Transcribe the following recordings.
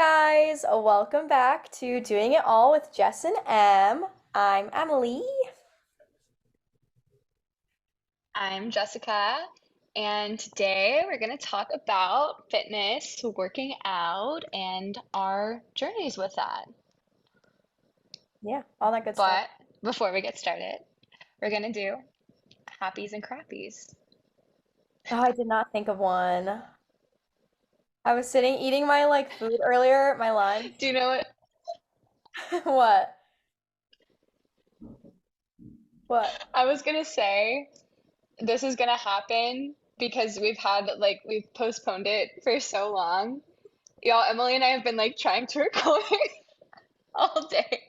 guys, welcome back to Doing It All with Jess and Em. I'm Emily. I'm Jessica, and today we're going to talk about fitness, working out, and our journeys with that. Yeah, all that good stuff. But before we get started, we're going to do happies and crappies. Oh, I did not think of one. I was sitting eating my food earlier, my lunch. Do you know what? What? What? I was going to say this is going to happen because we've postponed it for so long. Y'all, Emily and I have been trying to record all day.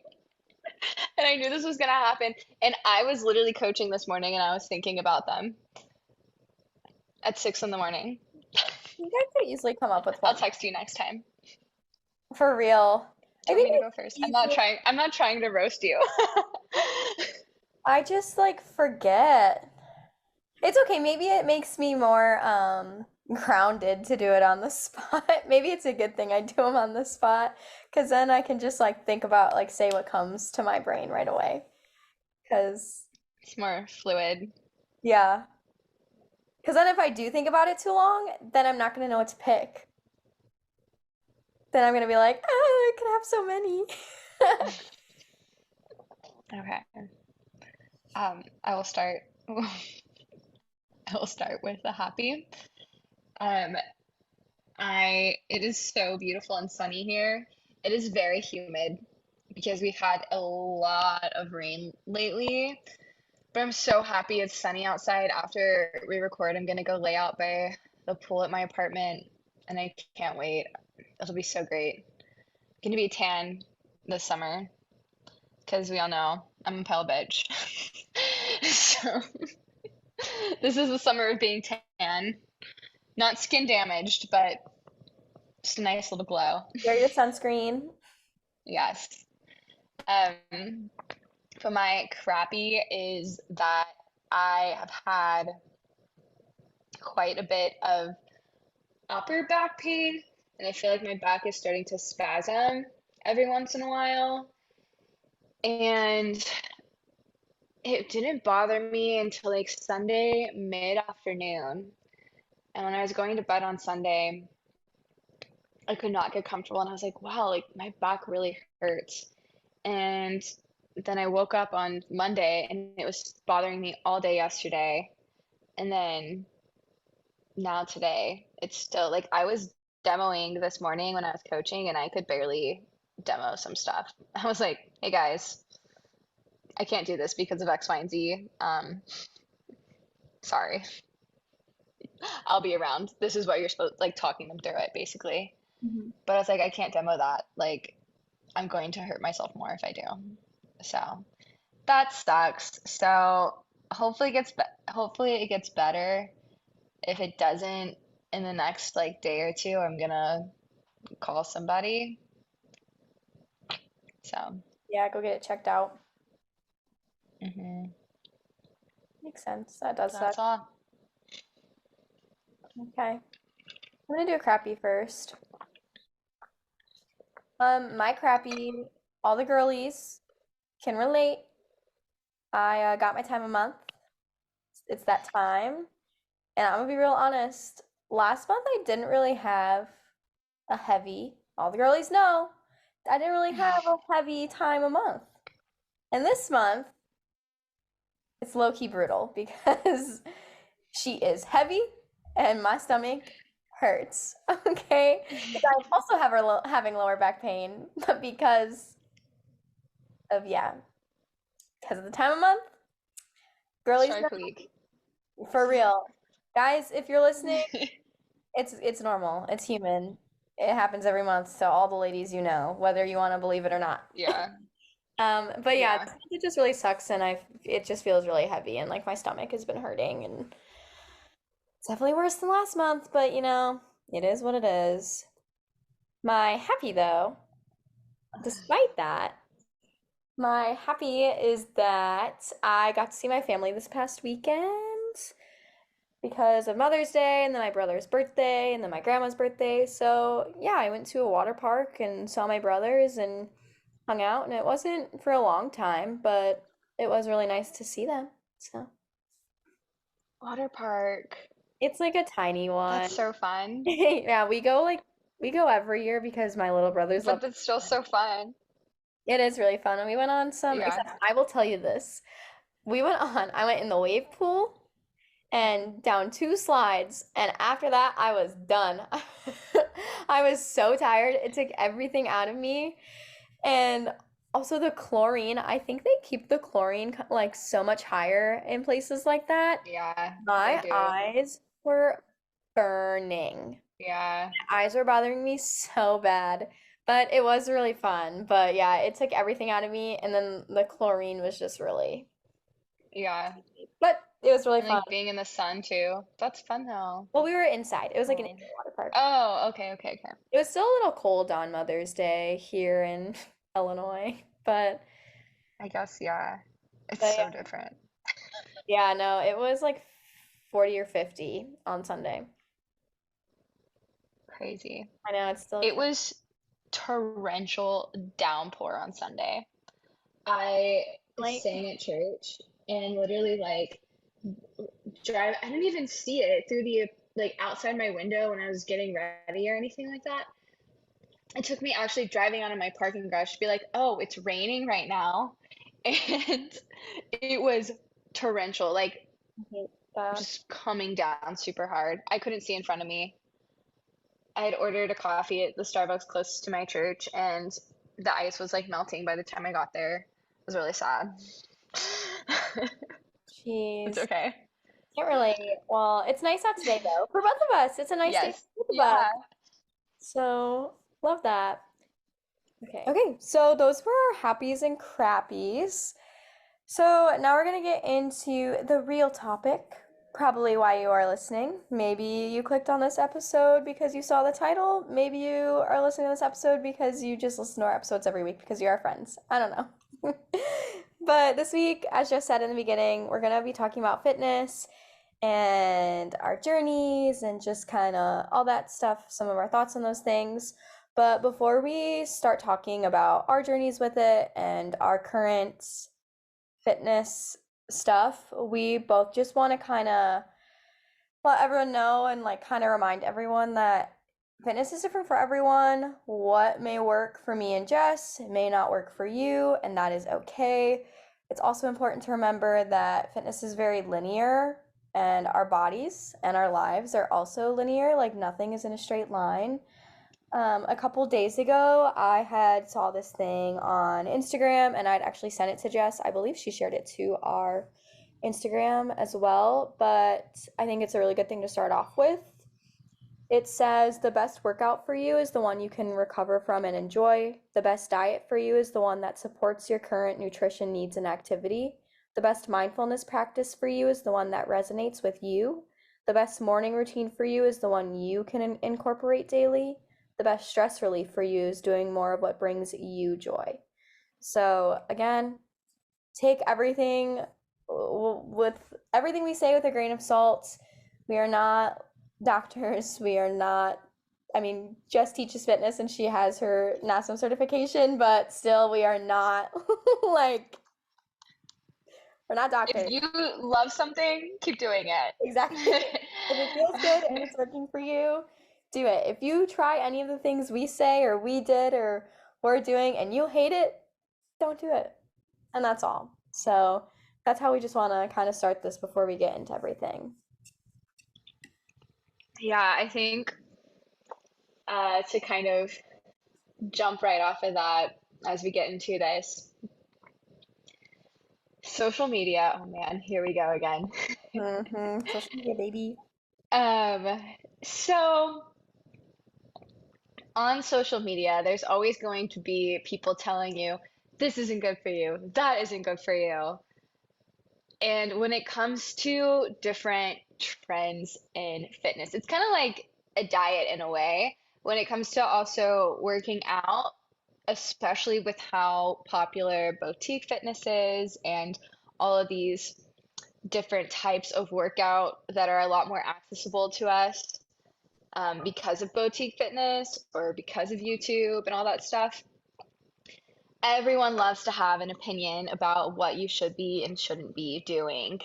And I knew this was gonna happen. And I was literally coaching this morning and I was thinking about them at 6 in the morning. You guys could easily come up with I'll one. text you next time. For real. Do I you want think me to it's go first? easy. I'm not trying to roast you. I just forget. It's okay. Maybe it makes me more grounded to do it on the spot. Maybe it's a good thing I do them on the spot because then I can just think about say what comes to my brain right away. Because It's more fluid. yeah. Because then if I do think about it too long, then I'm not gonna know what to pick. Then I'm gonna be like, ah, I can have so many. Okay. I will start. I will start with the happy. Um, it is so beautiful and sunny here. It is very humid because we've had a lot of rain lately. But I'm so happy it's sunny outside. After we record, I'm gonna go lay out by the pool at my apartment, and I can't wait. It'll be so great. Gonna be tan this summer, because we all know I'm a pale bitch. So this is the summer of being tan. Not skin damaged, but just a nice little glow. Wear your sunscreen. Yes. Um, but my crappy is that I have had quite a bit of upper back pain, and I feel like my back is starting to spasm every once in a while. And it didn't bother me until Sunday mid-afternoon. And when I was going to bed on Sunday, I could not get comfortable, and I was like, wow, my back really hurts. And then I woke up on Monday, and it was bothering me all day yesterday. And then now today, it's still I was demoing this morning when I was coaching and I could barely demo some stuff. I was like, hey guys, I can't do this because of X, Y, and Z. Sorry. I'll be around. This is what you're supposed talking them through it basically. Mhm. But I was like, I can't demo that. I'm going to hurt myself more if I do. So that sucks. So hopefully it gets better. If it doesn't in the next day or two, I'm gonna call somebody. So, Yeah, go get it checked out. hmm Makes sense. That does suck. that's all. Okay. I'm gonna do a crappy first. My crappy, all the girlies can relate. I got my time a month. It's that time. And I'm gonna be real honest. Last month I didn't really have a heavy, all the girlies know, I didn't really have a heavy time a month. And this month, it's low-key brutal because she is heavy and my stomach hurts. Okay? Because I also have having lower back pain, but of yeah, because of the time of month, girlies Shark Week. know for real. Guys, if you're listening, it's normal. It's human. It happens every month, so all the ladies you know, whether you want to believe it or not. Yeah, But yeah, yeah. it just really sucks, and it just feels really heavy, and my stomach has been hurting, and it's definitely worse than last month. But it is what it is. My happy though, despite that, my happy is that I got to see my family this past weekend. because of Mother's Day and then my brother's birthday and then my grandma's birthday. So, yeah, I went to a water park and saw my brothers and hung out, and it wasn't for a long time, but it was really nice to see them. So, Water park. it's like a tiny That's one. so fun. Yeah, we go every year because my little brothers love But that's still so fun. it. Is really fun. And we went on some, Yeah. except I will tell you this. I went in the wave pool and down two slides, and after that, I was done. I was so tired. It took everything out of me. And also the chlorine, I think they keep the chlorine like so much higher in places like that. Yeah, they My do. eyes were burning. Yeah. My eyes were bothering me so bad. But it was really fun. But yeah, it took everything out of me, and then the chlorine was just really, Yeah. but it was really And fun. like being in the sun too. That's fun though. Well, we were inside. It was like an Oh. indoor water park. Oh, okay, okay, okay. It was still a little cold on Mother's Day here in Illinois, I guess, yeah. It's but so different. yeah, no, it was like 40 or 50 on Sunday. Crazy. I know it's still It was torrential downpour on Sunday. I like, sang at church and literally like I didn't even see it through the like outside my window when I was getting ready or anything like that. It took me actually driving out of my parking garage to be like, oh, it's raining right now. And it was torrential, like I hate that. just coming down super hard. I couldn't see in front of me. I had ordered a coffee at the Starbucks closest to my church, and the ice was like melting by the time I got there. It was really sad. It's Jeez. okay. Can't relate. Well, it's nice out today though. For both of us. It's a nice day Yes. for both of us. Yeah. So, love that. Okay. Okay, so those were our happies and crappies. So now we're gonna get into the real topic, probably why you are listening. Maybe you clicked on this episode because you saw the title. Maybe you are listening to this episode because you just listen to our episodes every week because you're our friends. I don't know. But this week, as Jess said in the beginning, we're gonna be talking about fitness and our journeys and just kind of all that stuff, some of our thoughts on those things. But before we start talking about our journeys with it and our current fitness stuff, we both just want to kind of let everyone know and like kind of remind everyone that fitness is different for everyone. What may work for me and Jess may not work for you, and that is okay. It's also important to remember that fitness is very linear, and our bodies and our lives are also linear, like nothing is in a straight line. A couple days ago, I had saw this thing on Instagram and I'd actually sent it to Jess. I believe she shared it to our Instagram as well, but I think it's a really good thing to start off with. It says the best workout for you is the one you can recover from and enjoy. The best diet for you is the one that supports your current nutrition needs and activity. The best mindfulness practice for you is the one that resonates with you. The best morning routine for you is the one you can incorporate daily. The best stress relief for you is doing more of what brings you joy. So, again, take everything with everything we say with a grain of salt. We are not doctors. We are not, I mean, Jess teaches fitness and she has her NASM certification, but still, we are not like, we're not If doctors. you love something, keep doing Exactly. it. If it feels good and it's working for you, do it. If you try any of the things we say or we did or we're doing and you hate it, don't do it. And that's all. So that's how we just want to kind of start this before we get into everything. Yeah, I think to kind of jump right off of that as we get into this, social media, oh man, here we go again. Social media, baby. Um, so on social media, there's always going to be people telling you, this isn't good for you, that isn't good for you. And when it comes to different trends in fitness, it's kind of like a diet in a way. When it comes to also working out, especially with how popular boutique fitness is and all of these different types of workout that are a lot more accessible to us because of boutique fitness or because of YouTube and all that stuff. Everyone loves to have an opinion about what you should be and shouldn't be doing.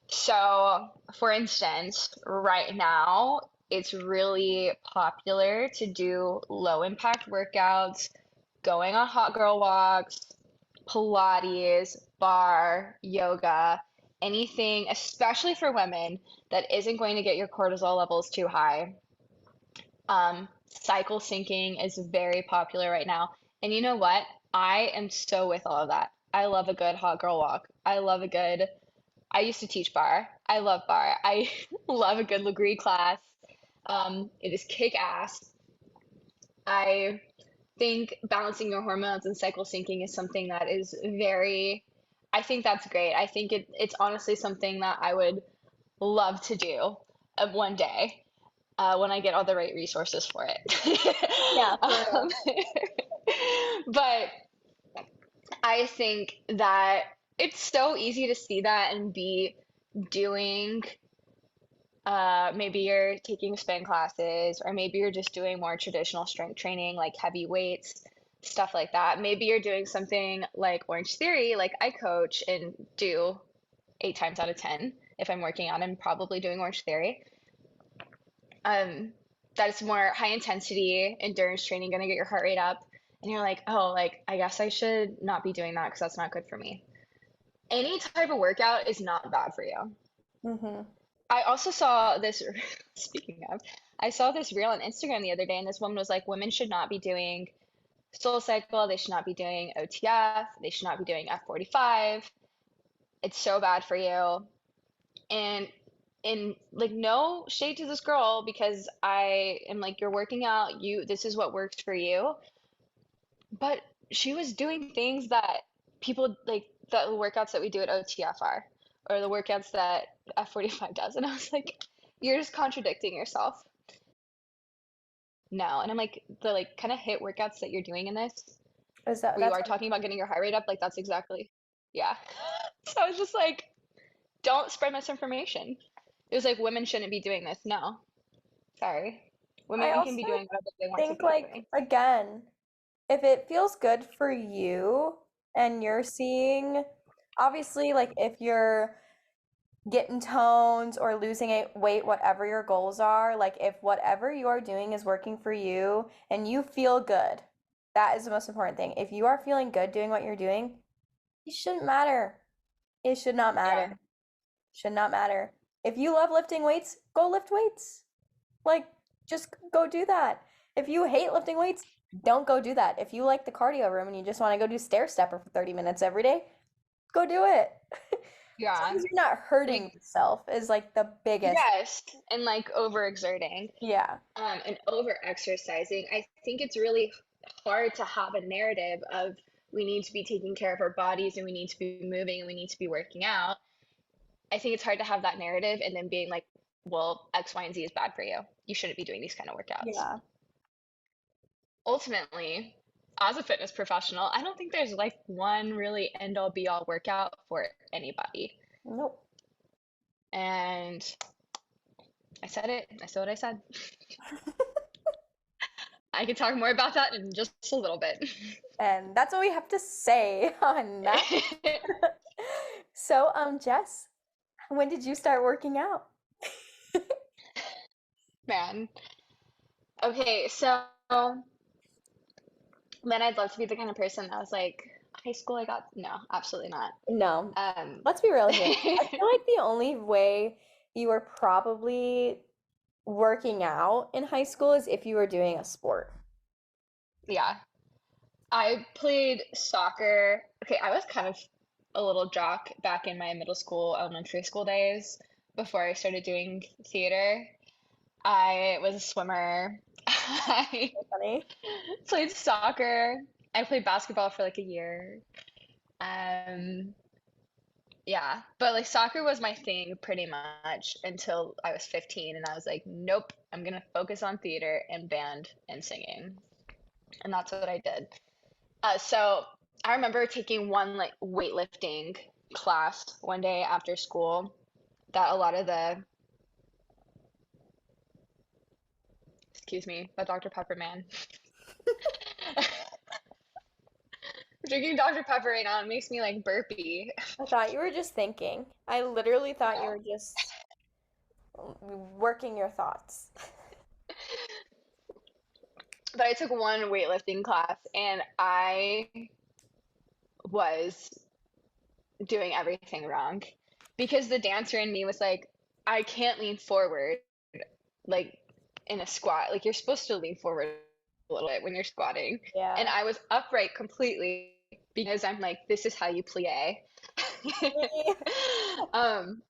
So, for instance, right now, it's really popular to do low impact workouts, going on hot girl walks, Pilates, bar, yoga, anything, especially for women, that isn't going to get your cortisol levels too high. Cycle syncing is very popular right now. And you know what? I am so with all of that. I love a good hot girl walk. I used to teach bar. I love bar. I love a good Legree class. It is kick ass. I think balancing your hormones and cycle syncing is something that is I think that's great. I think it's honestly something that I would love to do one day when I get all the right resources for it. Yeah, for um, real. but I think that it's so easy to see that and be doing maybe you're taking spin classes, or maybe you're just doing more traditional strength training, like heavy weights, stuff like that. Maybe you're doing something like Orange Theory, like I coach and do 8 times out of 10. If I'm working out, I'm probably doing Orange Theory. Um, that is more high intensity endurance training, gonna get your heart rate up. And you're like, oh, like, I guess I should not be doing that because that's not good for me. Any type of workout is not bad for you. Hmm. I also saw this, speaking of, I saw this reel on Instagram the other day, and this woman was like, women should not be doing Soul Cycle, they should not be doing OTF, they should not be doing F45. It's so bad for you. And in like no shade to this girl because I am like, you're working out, this is what works for you. But she was doing things that people like the workouts that we do at OTF are, or the workouts that F45 does. And I was like, you're just contradicting yourself. No. And I'm like, the like kind of hit workouts that you're doing in this, Is that where you that's are talking about getting your heart rate up, like that's exactly, yeah. So I was just like, don't spread misinformation. It was like women shouldn't be doing this. No, sorry. I Women can be also doing whatever they want to think be like doing. again, if it feels good for you and you're seeing obviously like if you're getting tones or losing weight, whatever your goals are, like if whatever you are doing is working for you and you feel good, that is the most important thing. If you are feeling good doing what you're doing, it shouldn't matter. It should not Yeah, matter. Should not matter. If you love lifting weights, go lift weights. Like, just go do that. If you hate lifting weights, don't go do that. If you like the cardio room and you just want to go do stair stepper for 30 minutes every day, go do it. As long yeah. as you're not hurting Like, yourself is like the biggest. yes, and like overexerting, Yeah. and over exercising. I think it's really hard to have a narrative of we need to be taking care of our bodies and we need to be moving and we need to be working out. I think it's hard to have that narrative and then being like, well, X, Y, and Z is bad for you. You shouldn't be doing these kind of workouts. Yeah. Ultimately, as a fitness professional, I don't think there's like one really end all be all workout for anybody. Nope. And I said it. I said what I said. I could talk more about that in just a little bit. And that's what we have to say on that. So, Jess, when did you start working out? Man. Okay, so then I'd love to be the kind of person that was like, high school, I got, no, absolutely not. No, Um, let's be real here. I feel like the only way you were probably working out in high school is if you were doing a sport. yeah, I played soccer. Okay, I was kind of a little jock back in my middle school, elementary school days before I started doing theater. I was a swimmer. I Funny. played soccer. I played basketball for like a year. Um, yeah, but like soccer was my thing pretty much until I was 15, and I was like, nope, I'm gonna focus on theater and band and singing. And that's what I did. So I remember taking one like weightlifting class one day after school. that a lot of the, excuse me, that Dr. Pepper man. Drinking Dr. Pepper right now, it makes me like burpy. I thought you were just thinking. I literally thought you No. were just working your thoughts. But I took one weightlifting class and I was doing everything wrong because the dancer in me was like, I can't lean forward like in a squat. Like you're supposed to lean forward a little bit when you're squatting. And Yeah. I was upright completely because I'm like, this is how you plie. Me. Um,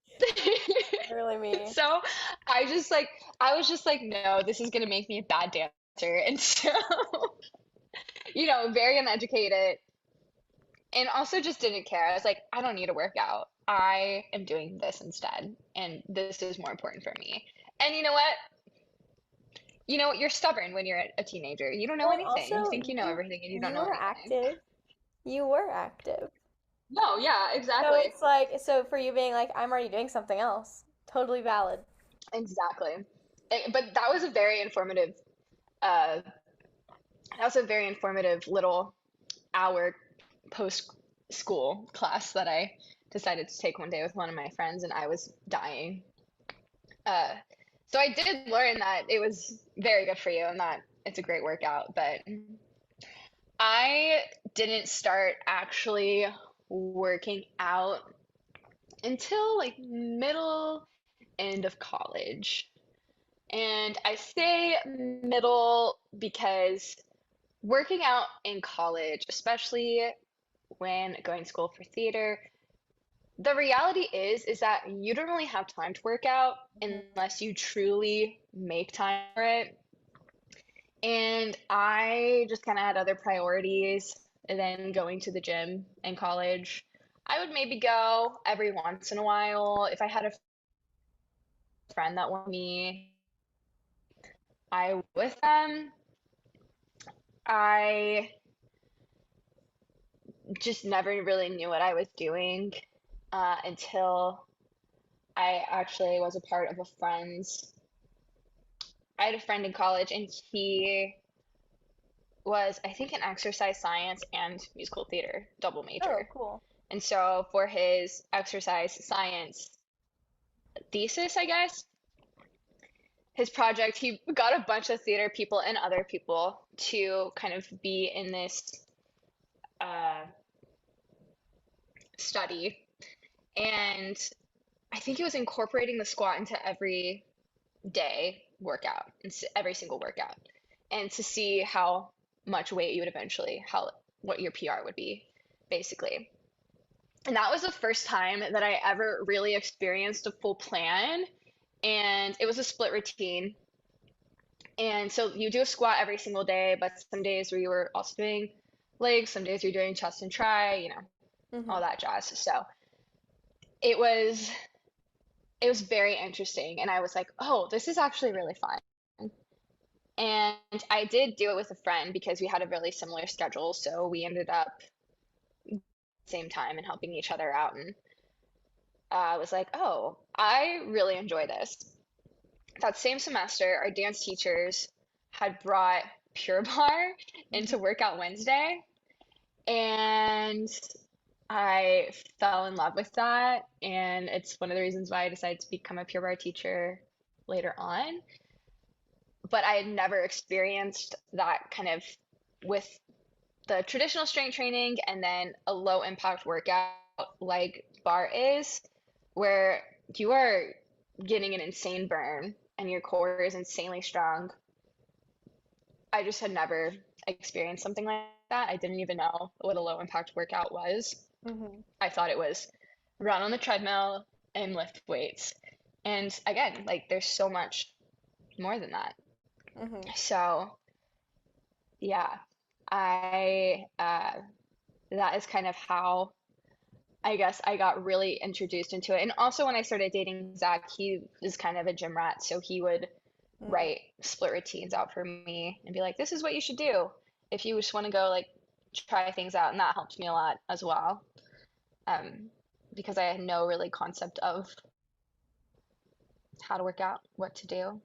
Literally me. so I was just like, no, this is gonna make me a bad dancer. And so, very uneducated and also just didn't care. I was like, I don't need to work out. I am doing this instead, and this is more important for me. And you know what? You're stubborn when you're a teenager. You don't know Well, and anything. You also think you know everything and you don't you know were anything. active. You were active. No, yeah, So exactly. it's like, so for you being like, I'm already doing something else. Totally valid. Exactly. But uh that was a very informative little hour post school class that I decided to take one day with one of my friends and I was dying. Uh so I did learn that it was very good for you and that it's a great workout, but I didn't start actually working out until like middle end of college. And I say middle because working out in college, especially when going to school for theater, the reality is that you don't really have time to work out Hmm. unless you truly make time for it. And I just kind of had other priorities than going to the gym in college. I would maybe go every once in a while if I had a friend that wanted me. I with them. I just never really knew what I was doing until I actually was a part of a friend's. I had a friend in college, and he was, I think, an exercise science and musical theater double Oh, major. cool. And so for his exercise science thesis, I guess, his project, he got a bunch of theater people and other people to kind of be in this uh, study. And I think it was incorporating the squat into every day workout, every single workout, and to see how much weight you would eventually, what your PR would be, basically. And that was the first time that I ever really experienced a full plan. And it was a split routine. And so you do a squat every single day, but some days where you were also doing legs, some days you're doing chest and tri, all Hmm. that jazz. So it was it was very interesting and I was like, "Oh, this is actually really fun." And I did do it with a friend because we had a really similar schedule, so we ended up same time and helping each other out and I was like, "Oh, I really enjoy this." That same semester, our dance teachers had brought Pure Barre into Hmm. Workout Wednesday, and I fell in love with that. And it's one of the reasons why I decided to become a Pure Barre teacher later on. But I had never experienced that kind of with the traditional strength training and then a low impact workout like bar is, where you are getting an insane burn and your core is insanely strong. I just had never experienced something like that. I didn't even know what a low impact workout was. Hmm. I thought it was run on the treadmill and lift weights. And again, like there's so much more than that. Hmm. So, yeah, I that is kind of how I guess I got really introduced into it. And also when I started dating Zach, he is kind of a gym rat, so he would Mm. write split routines out for me and be like, "This is what you should do if you just want to go like try things out." And that helped me a lot as well, um, because I had no really concept of how to work out, what to do.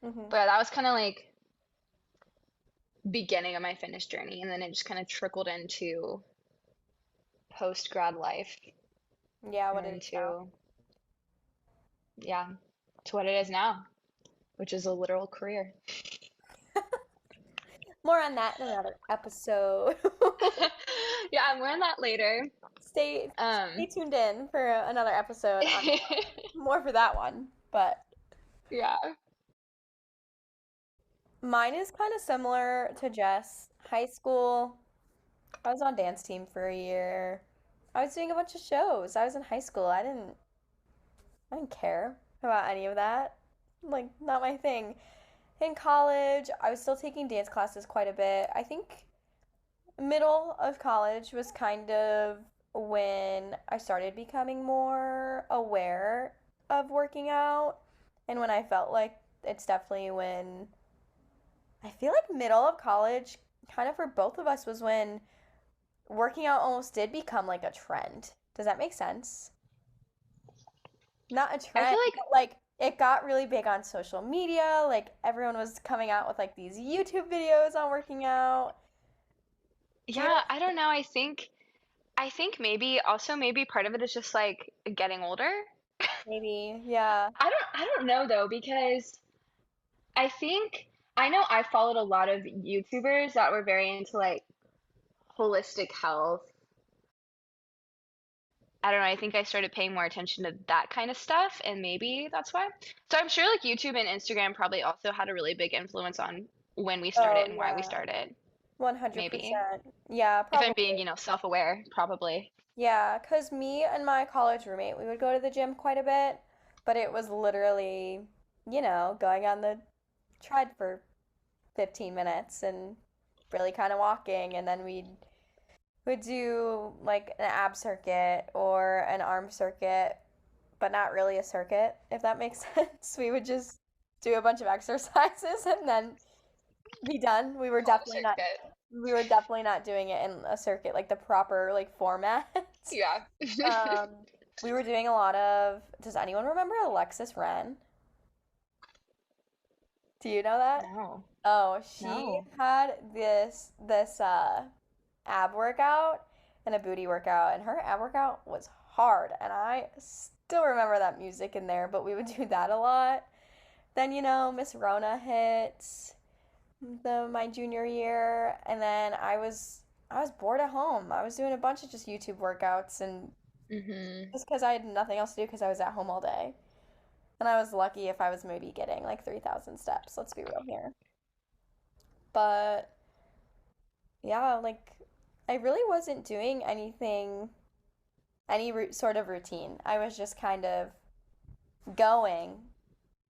Hmm. But yeah, that was kind of like beginning of my fitness journey, and then it just kind of trickled into post grad life Yeah, what and it is now. into yeah, to what it is now, which is a literal career. More on that in another episode. Yeah, more on that later. Stay Um, tuned in for another episode on more for that one. But yeah. mine is kind of similar to Jess. High school, I was on dance team for a year. I was doing a bunch of shows. I was in high school. I didn't care about any of that. Like, not my thing. In college, I was still taking dance classes quite a bit. I think middle of college was kind of when I started becoming more aware of working out. And when I felt like it's definitely when I feel like middle of college, kind of for both of us, was when working out almost did become like a trend. Does that make sense? Not a I trend, feel like, but like it got really big on social media. Like everyone was coming out with like these YouTube videos on working out. Do you know? yeah, I don't know. I think maybe also maybe part of it is just like getting older. Maybe, yeah. I don't know though, because I think I know I followed a lot of YouTubers that were very into like holistic health. I don't know, I think I started paying more attention to that kind of stuff, and maybe that's why. So I'm sure like YouTube and Instagram probably also had a really big influence on when we Oh, started and why we yeah. started, maybe. 100%. Yeah, If I'm probably. being, self-aware, probably. Yeah, because me and my college roommate, we would go to the gym quite a bit, but it was literally, going on the tread for 15 minutes and really kind of walking, and then we'd do like an ab circuit or an arm circuit, but not really a circuit, if that makes sense. We would just do a bunch of exercises and then be done. Home circuit. We were definitely not doing it in a circuit like the proper like format. Yeah. Um, we were doing a lot of, does anyone remember Alexis Wren? Do you know that? No. Oh, she No. had this ab workout and a booty workout, and her ab workout was hard, and I still remember that music in there, but we would do that a lot. Then, Miss Rona hit my junior year, and then I was bored at home. I was doing a bunch of just YouTube workouts and Hmm. just because I had nothing else to do because I was at home all day. And I was lucky if I was maybe getting like 3,000 steps. Let's be real here. But yeah, like I really wasn't doing anything, sort of routine. I was just kind of going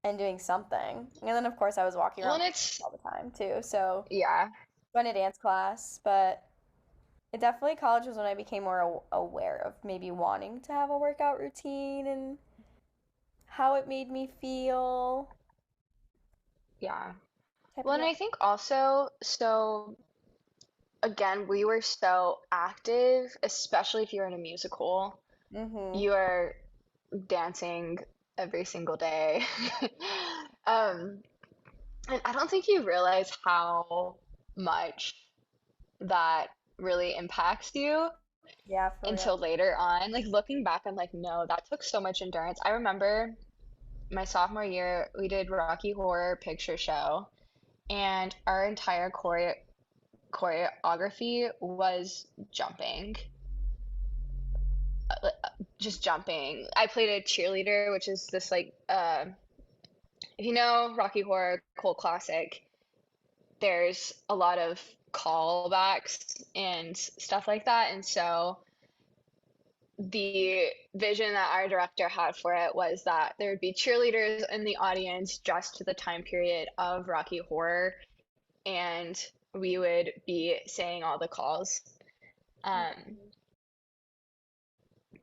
and doing something. And then, of course, I was walking Well, around and it's all the time too. So, yeah. went to dance class, but it definitely college was when I became more aware of maybe wanting to have a workout routine and how it made me feel Yeah. type of Well, and deal. I think also, so again, we were so active, especially if you're in a musical. Mm-hmm. You are dancing every single day. Um, and I don't think you realize how much that really impacts you Yeah, for real. until later on. Like looking back, I'm like, no, that took so much endurance. I remember my sophomore year, we did Rocky Horror Picture Show, and our entire choreography was jumping, just jumping. I played a cheerleader, which is this like, if you know Rocky Horror cult classic, there's a lot of callbacks and stuff like that, and so the vision that our director had for it was that there would be cheerleaders in the audience just to the time period of Rocky Horror, and we would be saying all the calls. Um, Mhm.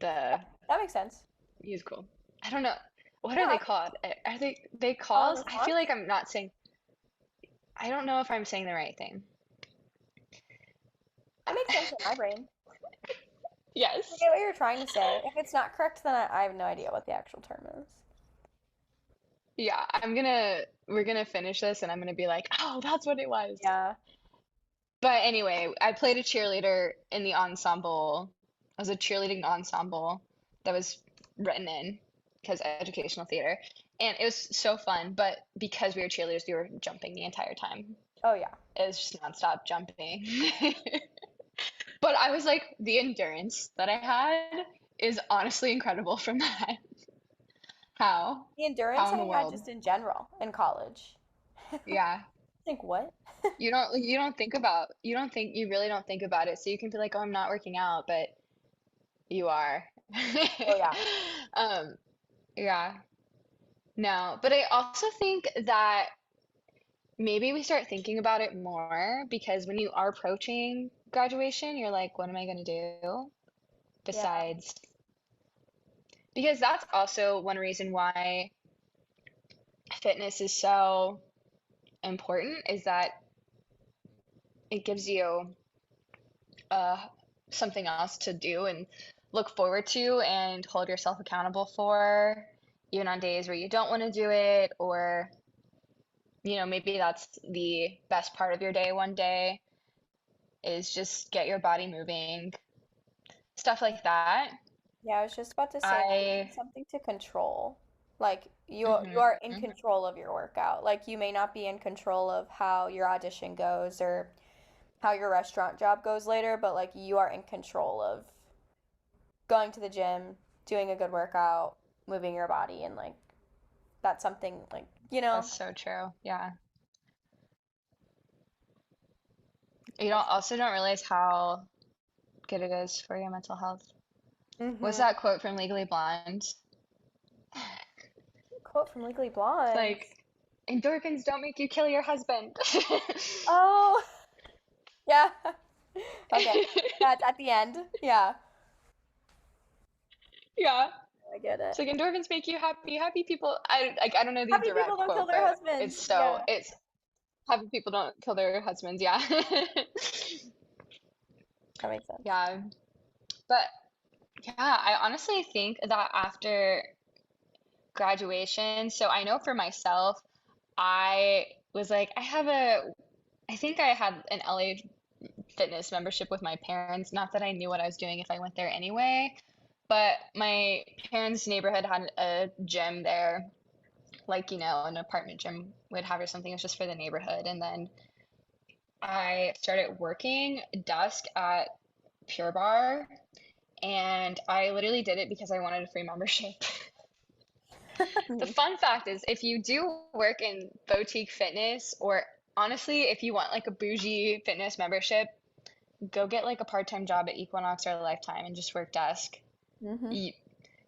the That makes sense. musical. I don't know. What are Yeah, they called? Are they all calls? in I feel response. like I'm not saying. I don't know if I'm saying the right thing. It makes sense in my brain. I Yes. get what you're trying to say. If it's not correct, then I have no idea what the actual term is. Yeah, we're gonna finish this and I'm gonna be like, oh, that's what it was. Yeah. But anyway, I played a cheerleader in the ensemble. I was a cheerleading ensemble that was written in because educational theater. And it was so fun, but because we were cheerleaders, we were jumping the entire time. Oh yeah. It was just nonstop jumping. But I was like, the endurance that I had is honestly incredible from that. How? The endurance How in the I had world? just in general in college. Yeah. Think what? You really don't think about it. So you can be like, oh, I'm not working out, but you are. Oh yeah. Um, yeah. No, but I also think that maybe we start thinking about it more because when you are approaching graduation, you're like, what am I going to do Yeah. besides? Because that's also one reason why fitness is so important is that it gives you uh, something else to do and look forward to and hold yourself accountable for, even on days where you don't want to do it, or, maybe that's the best part of your day one day is just get your body moving, stuff like that. Yeah, I was just about to say I, something to control. Like you are in hmm control of your workout. Like you may not be in control of how your audition goes or how your restaurant job goes later, but like you are in control of going to the gym, doing a good workout, moving your body, and like that's something like, that's so true. Yeah. You don't also don't realize how good it is for your mental health. What's mm-hmm. that quote from Legally Blonde? Quote from Legally It's Blonde. like, endorphins don't make you kill your husband. Oh, yeah. Okay. Yeah, it's at the end. Yeah, Yeah. I get it. It's like endorphins make you happy. Happy people. I don't know the Happy people direct don't kill quote, their but husbands. Yeah, it's happy people don't kill their husbands. Yeah. that makes sense. Yeah. But yeah, I honestly think that after graduation, so I know for myself, I was like, I think I had an LA Fitness membership with my parents. Not that I knew what I was doing if I went there anyway, but my parents' neighborhood had a gym there, like, an apartment gym would have or something. It was just for the neighborhood. And then I started working dusk at Pure Bar, and I literally did it because I wanted a free membership. The fun fact is, if you do work in boutique fitness, or honestly, if you want like a bougie fitness membership, go get like a part-time job at Equinox or Lifetime and just work desk. Mm-hmm. You,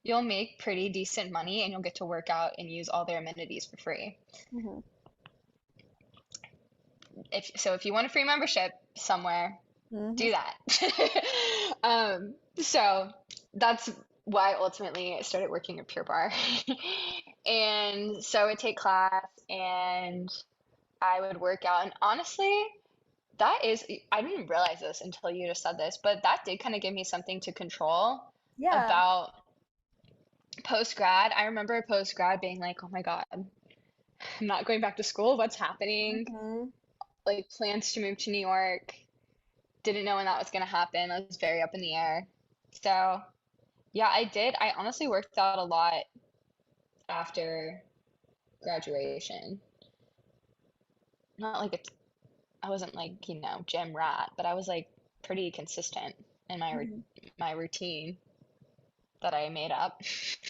you'll make pretty decent money and you'll get to work out and use all their amenities for free. Mm-hmm. If you want a free membership somewhere, Mm-hmm. do that. So that's why ultimately I started working at Pure Bar. And so I would take class and I would work out. And honestly, that is, I didn't realize this until you just said this, but that did kind of give me something to control Yeah. about post grad. I remember post grad being like, oh my God, I'm not going back to school. What's happening? Mm-hmm. Like plans to move to New York. Didn't know when that was going to happen. I was very up in the air. So, yeah, I did. I honestly worked out a lot after graduation. Not like I wasn't like, gym rat, but I was like pretty consistent in Mm-hmm. my routine that I made up.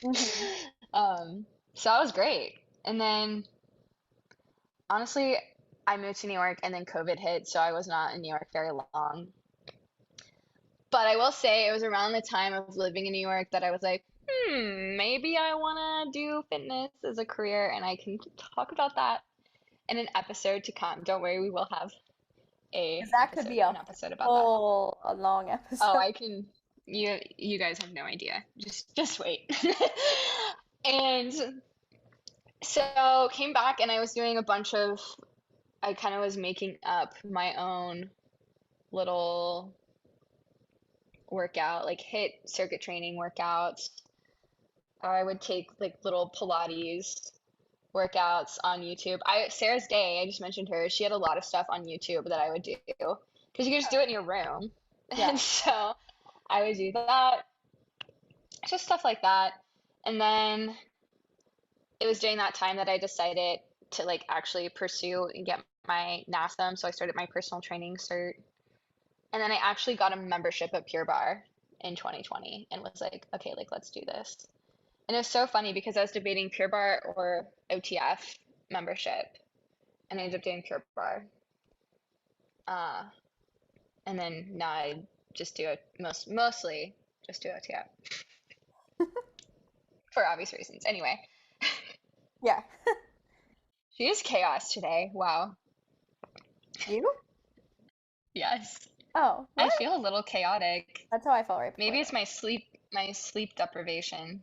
Mm-hmm. So that was great. And then honestly, I moved to New York and then COVID hit, so I was not in New York very long. But I will say it was around the time of living in New York that I was like, maybe I want to do fitness as a career, and I can talk about that in an episode to come. Don't worry, we will have 'Cause that could be a an episode about that. full, a long Oh, episode. I can. You guys have no idea. Just wait. And so came back and I was doing a bunch of. I kind of was making up my own little workout, like hit circuit training workouts. I would take like little Pilates workouts on YouTube. Sarah's Day, I just mentioned her. She had a lot of stuff on YouTube that I would do because you could just do it in your room. Yeah. And so I would do that, just stuff like that. And then it was during that time that I decided to like actually pursue and get my NASM. So I started my personal training cert. And then I actually got a membership at Pure Barre in 2020 and was like, okay, like let's do this. And it was so funny because I was debating Pure Barre or OTF membership, and I ended up doing Pure Barre. Uh, and then now I just do it mostly just do OTF for obvious reasons. Anyway, Yeah. she is chaos today. Wow. You? Yes. Oh, I what? feel a little chaotic. That's how I felt right before Maybe it's that. my sleep deprivation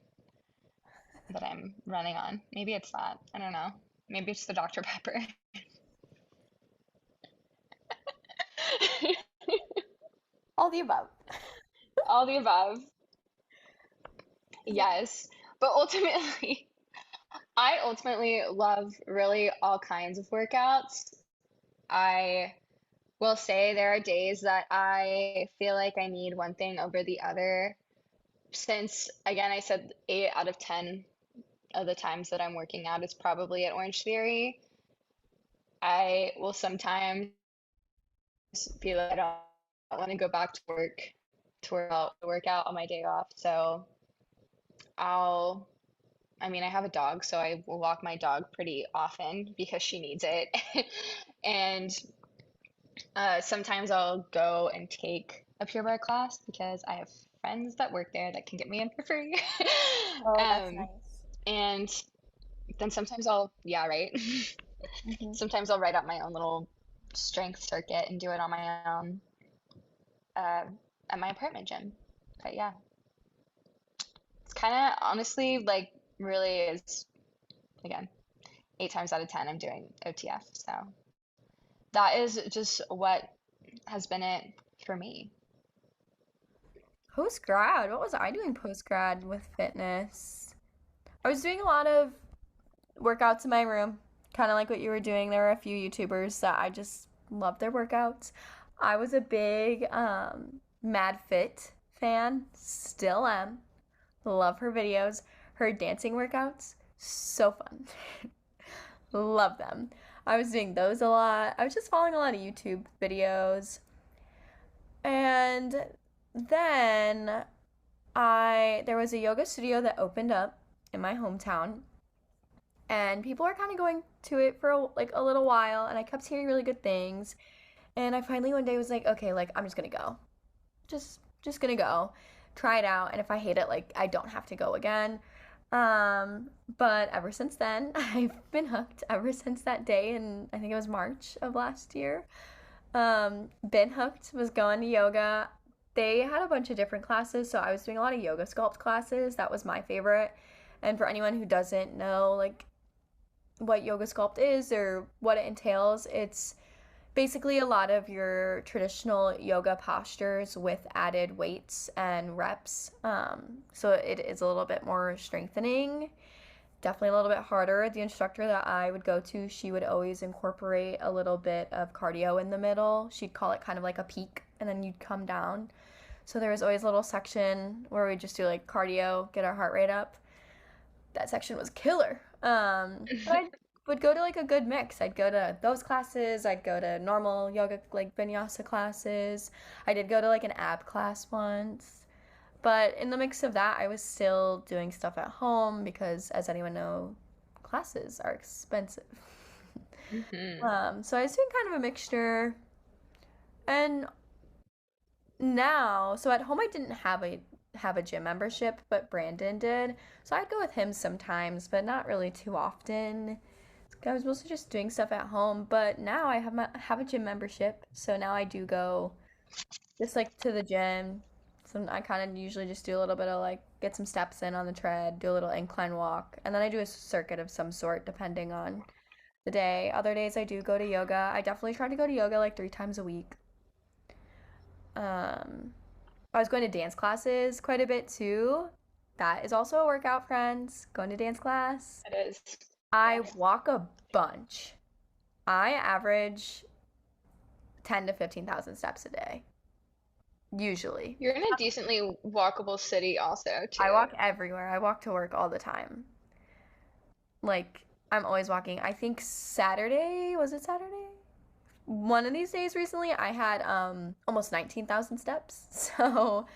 that I'm running on. Maybe it's that. I don't know. Maybe it's the Dr. Pepper. All the above. All the above. Yes. But ultimately, I ultimately love really all kinds of workouts. I will say there are days that I feel like I need one thing over the other. Since, again, I said 8 out of 10 of the times that I'm working out is probably at Orange Theory. I will sometimes feel like I don't want to go back to work to work out on my day off. So I'll, I mean, I have a dog, so I will walk my dog pretty often because she needs it. And sometimes I'll go and take a Pure Barre class because I have friends that work there that can get me in for free. Oh, that's Um, nice. and then sometimes I'll, yeah, right. Hmm. Sometimes I'll write out my own little strength circuit and do it on my own uh, at my apartment gym. But yeah, it's kind of honestly like really is, again, 8 times out of 10, I'm doing OTF. So that is just what has been it for me. Post grad, what was I doing post grad with fitness? I was doing a lot of workouts in my room, kind of like what you were doing. There were a few YouTubers that I just loved their workouts. I was a big Mad Fit fan, still am. Love her videos, her dancing workouts, so fun. Love them. I was doing those a lot. I was just following a lot of YouTube videos. And then I there was a yoga studio that opened up in my hometown and people are kind of going to it for like a little while and I kept hearing really good things and I finally one day was like, okay, like I'm just going to go. Just going to go. Try it out and if I hate it like I don't have to go again. But ever since then, I've been hooked ever since that day and I think it was March of last year. Been hooked, was going to yoga. They had a bunch of different classes, so I was doing a lot of yoga sculpt classes. That was my favorite. And for anyone who doesn't know like what yoga sculpt is or what it entails, it's basically a lot of your traditional yoga postures with added weights and reps. So it is a little bit more strengthening, definitely a little bit harder. The instructor that I would go to, she would always incorporate a little bit of cardio in the middle. She'd call it kind of like a peak, and then you'd come down. So there was always a little section where we'd just do like cardio, get our heart rate up. That section was killer. But I would go to like a good mix. I'd go to those classes. I'd go to normal yoga, like vinyasa classes. I did go to like an ab class once. But in the mix of that, I was still doing stuff at home because, as anyone know, classes are expensive. Hmm. So I was doing kind of a mixture. And now, so at home I didn't have a gym membership, but Brandon did. So I'd go with him sometimes, but not really too often. I was mostly just doing stuff at home, but now I have a gym membership, so now I do go just like to the gym. So I kind of usually just do a little bit of like get some steps in on the tread, do a little incline walk, and then I do a circuit of some sort depending on the day. Other days I do go to yoga. I definitely try to go to yoga like 3 times a week. Um, I was going to dance classes quite a bit too. That is also a workout, friends. Going to dance class. It is. I walk a bunch. I average 10 to 15,000 steps a day, usually. You're in a decently walkable city also I too. walk everywhere. I walk to work all the time. Like, I'm always walking. I think Saturday, was it Saturday? One of these days recently, I had almost 19,000 steps. So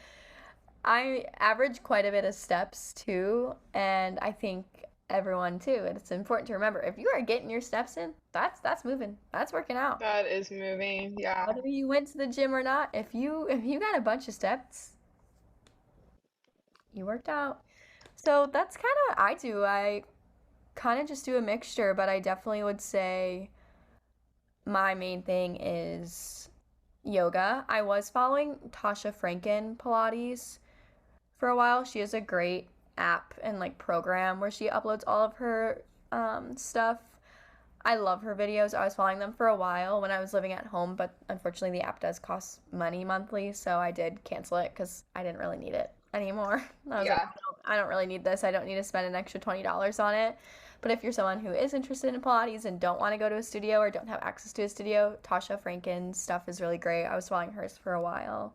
I average quite a bit of steps too, and I think everyone too. And it's important to remember if you are getting your steps in, that's moving. That's working out. That is moving. Yeah. Whether you went to the gym or not, if you got a bunch of steps, you worked out. So that's kind of what I do. I kind of just do a mixture, but I definitely would say my main thing is yoga. I was following Tasha Franken Pilates for a while. She has a great app and like program where she uploads all of her stuff. I love her videos. I was following them for a while when I was living at home, but unfortunately the app does cost money monthly, so I did cancel it because I didn't really need it anymore. I was like, Yeah. I don't really need this. I don't need to spend an extra $20 on it. But if you're someone who is interested in Pilates and don't want to go to a studio or don't have access to a studio, Tasha Franken's stuff is really great. I was following hers for a while.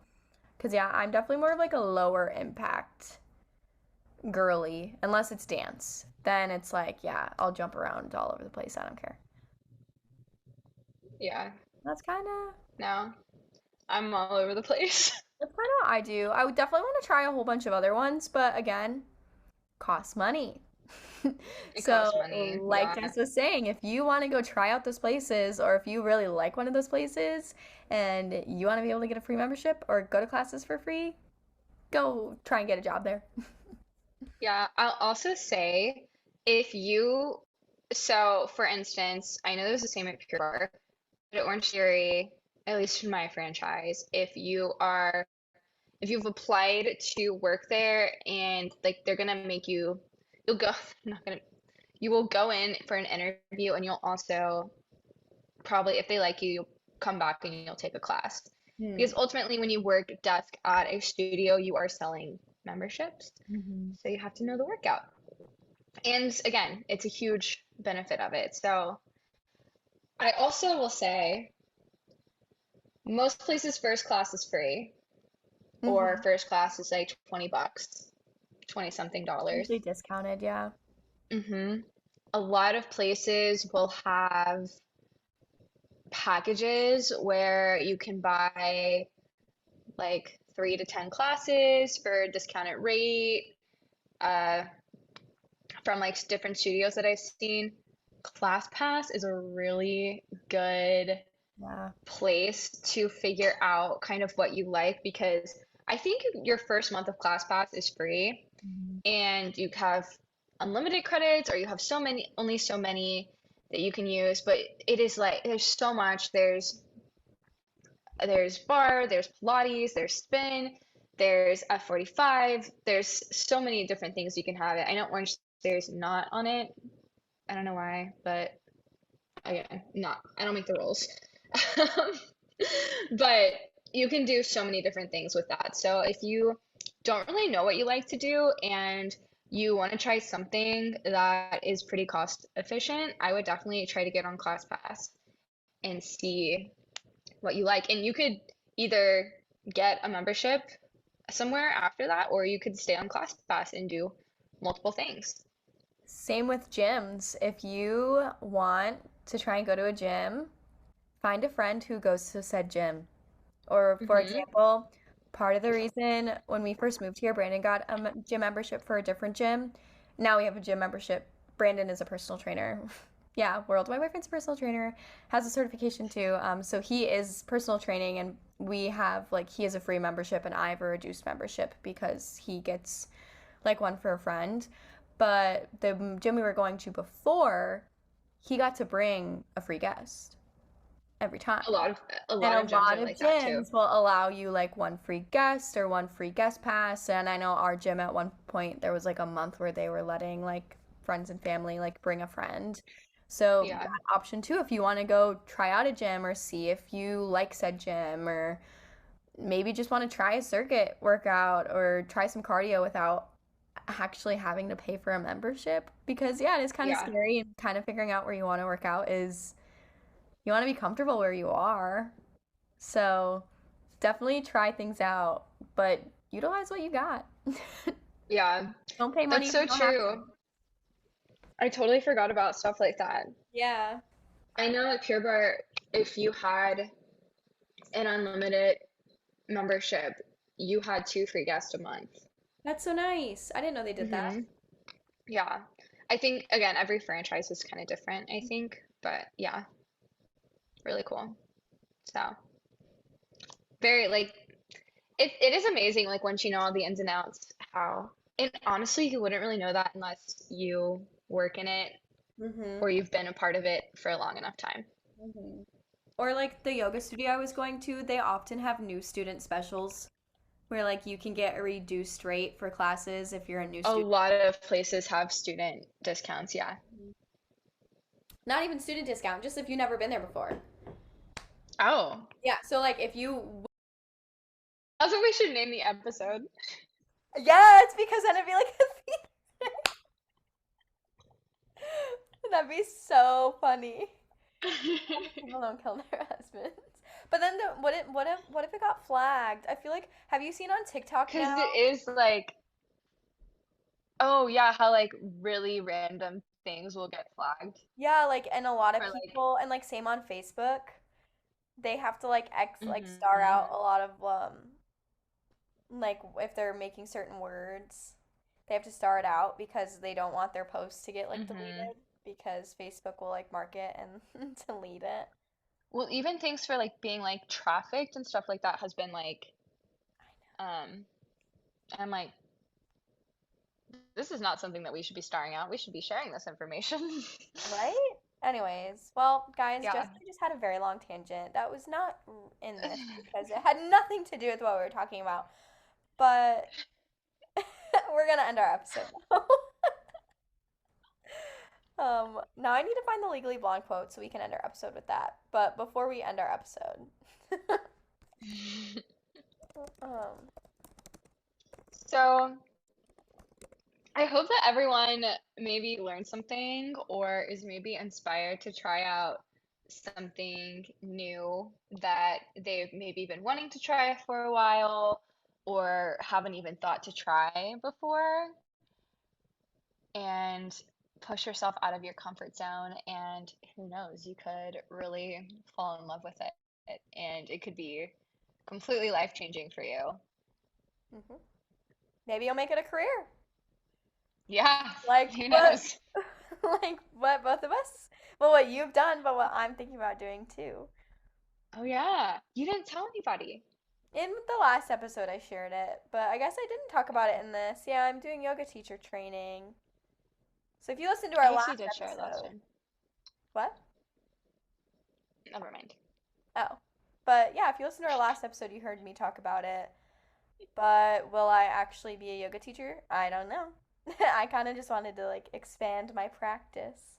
Because, yeah, I'm definitely more of like a lower impact girly, unless it's dance. Then it's like, yeah, I'll jump around all over the place. I don't care. Yeah. That's kind of No, I'm all over the place. that's kind of what I do. I would definitely want to try a whole bunch of other ones, but again, costs money. It So, costs money. like Yeah. Jess was saying, if you want to go try out those places, or if you really like one of those places and you want to be able to get a free membership or go to classes for free, go try and get a job there. Yeah. I'll also say if you, so for instance, I know this is the same at Pure Barre, but at Orange Theory, at least in my franchise, if you've applied to work there and like they're gonna make you, you'll go, not gonna, you will go in for an interview and you'll also probably, if they like you, you'll come back and you'll take a class. Hmm. Because ultimately, when you work desk at a studio, you are selling memberships. Hmm. So you have to know the workout. And again, it's a huge benefit of it. So I also will say most places first class is free, or Hmm. first class is like 20 bucks, 20 something dollars. Usually discounted, yeah. Hmm. A lot of places will have packages where you can buy like 3 to 10 classes for a discounted rate. Uh, from like different studios that I've seen, ClassPass is a really good Yeah. place to figure out kind of what you like because I think your first month of ClassPass is free Mhm. and you have unlimited credits or you have so many, only so many that you can use, but it is like there's so much. There's bar, there's Pilates, there's spin, there's F45. There's so many different things you can have it. I know Orange There's not on it. I don't know why, but again, not. I don't make the rules. Um, But you can do so many different things with that. So if you don't really know what you like to do and you want to try something that is pretty cost efficient, I would definitely try to get on ClassPass and see what you like. And you could either get a membership somewhere after that, or you could stay on ClassPass and do multiple things. Same with gyms. If you want to try and go to a gym, find a friend who goes to said gym. Or, for Hmm. example, part of the reason when we first moved here, Brandon got a gym membership for a different gym. Now we have a gym membership. Brandon is a personal trainer. Yeah, World, my boyfriend's a personal trainer, has a certification too. So he is personal training, and we have like he has a free membership, and I have a reduced membership because he gets like one for a friend. But the gym we were going to before, he got to bring a free guest every time. A lot of a And lot a of gyms lot are of like that too. gyms will allow you like one free guest or one free guest pass. And I know our gym at one point, there was like a month where they were letting like friends and family like bring a friend. So Yeah. that option too, if you want to go try out a gym or see if you like said gym or maybe just want to try a circuit workout or try some cardio without actually having to pay for a membership because yeah, it is kind of Yeah. scary and kind of figuring out where you want to work out is you want to be comfortable where you are. So definitely try things out, but utilize what you got. Yeah. Don't pay money That's if you so don't have to. true. I totally forgot about stuff like that. Yeah, I know at Pure Barre, if you had an unlimited membership, you had 2 free guests a month. that's so nice. I didn't know they did that. Hmm. Yeah. I think, again, every franchise is kind of different, I think. But yeah, really cool. So, very, like, it is amazing, like, once you know all the ins and outs, how, and honestly, you wouldn't really know that unless you work in it Mm-hmm. or you've been a part of it for a long enough time. Mm-hmm. Or like the yoga studio I was going to, they often have new student specials where like you can get a reduced rate for classes if you're a new A student. lot of places have student discounts, yeah. Not even student discount, just if you've never been there before. Oh, Yeah, so like if you that's what we should name the episode. yeah, it's because then it'd be like that'd be so funny. People don't kill their husbands. But then what if it got flagged? I feel like have you seen on TikTok Because now? it is like, oh yeah, how like really random things will get flagged Yeah, like and a lot of for like, people and like same on Facebook, they have to like star hmm out a lot of like if they're making certain words, they have to star it out because they don't want their posts to get like hmm deleted because Facebook will like mark it and delete it. Well, even things for like being like trafficked and stuff like that has been like, um, I'm like, this is not something that we should be starring out. We should be sharing this information. Right? Anyways, well, guys, Yeah. Jessica just had a very long tangent. That was not in this because it had nothing to do with what we were talking about. But we're gonna end our episode now. Now I need to find the Legally Blonde quote so we can end our episode with that. But before we end our episode, um, So I hope that everyone maybe learned something or is maybe inspired to try out something new that they've maybe been wanting to try for a while or haven't even thought to try before, and push yourself out of your comfort zone. And who knows, you could really fall in love with it, and it could be completely life-changing for you. mhm. Maybe you'll make it a career, Yeah, like who what, knows? like what both of us, well, what you've done, but what I'm thinking about doing too. Oh yeah, you didn't tell anybody. In the last episode, I shared it, but I guess I didn't talk about it in this. Yeah, I'm doing yoga teacher training. So if you listen to I our guess you last did share it last episode, time. what? Never mind. Oh. But yeah, if you listen to our last episode, you heard me talk about it. But will I actually be a yoga teacher? I don't know. I kind of just wanted to like expand my practice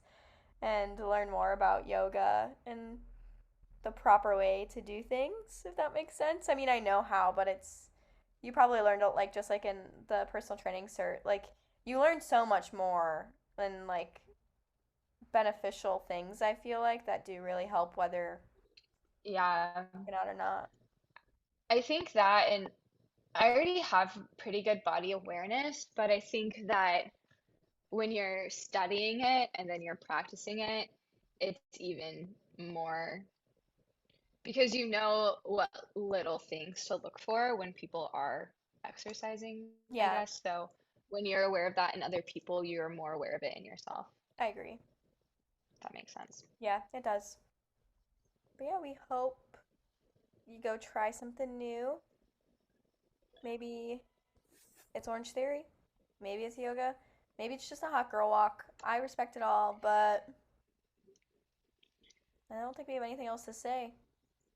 and learn more about yoga and the proper way to do things, if that makes sense. I mean, I know how, but it's you probably learned like just like in the personal training cert, like you learn so much more and like beneficial things I feel like that do really help whether Yeah, you're out or not. I think that, and I already have pretty good body awareness, but I think that when you're studying it and then you're practicing it, it's even more because you know what little things to look for when people are exercising, I Yeah, guess. So when you're aware of that in other people, you're more aware of it in yourself. I agree. If that makes sense. Yeah, it does. But yeah, we hope you go try something new. Maybe it's Orange Theory. Maybe it's yoga. Maybe it's just a hot girl walk. I respect it all, but I don't think we have anything else to say.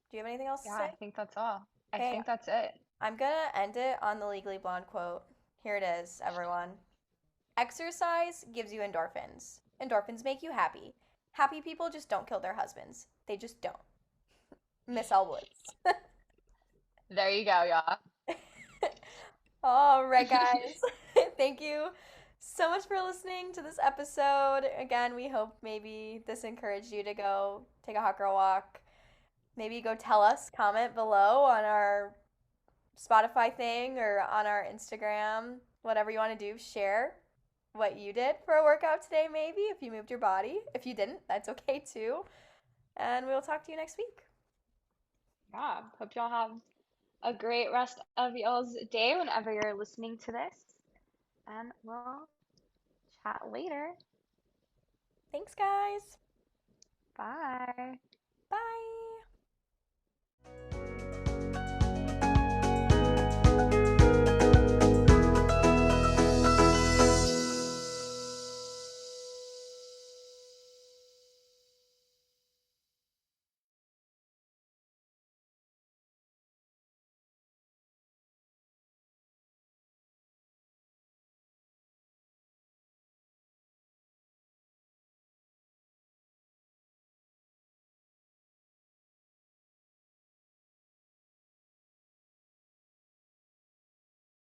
Do you have anything else to Yeah, say? I think that's all. I Okay, think that's it. I'm gonna end it on the Legally Blonde quote. Here it is, everyone. Exercise gives you endorphins. Endorphins make you happy. Happy people just don't kill their husbands. They just don't. Miss Elwoods. There you go, y'all. All right, guys. Thank you so much for listening to this episode. Again, we hope maybe this encouraged you to go take a hot girl walk. Maybe go tell us, comment below on our Spotify thing or on our Instagram, whatever you want to do. Share what you did for a workout today, maybe if you moved your body. If you didn't, that's okay too. And we'll talk to you next week. Yeah, hope y'all have a great rest of y'all's day whenever you're listening to this. And we'll chat later. Thanks, guys. Bye. Bye.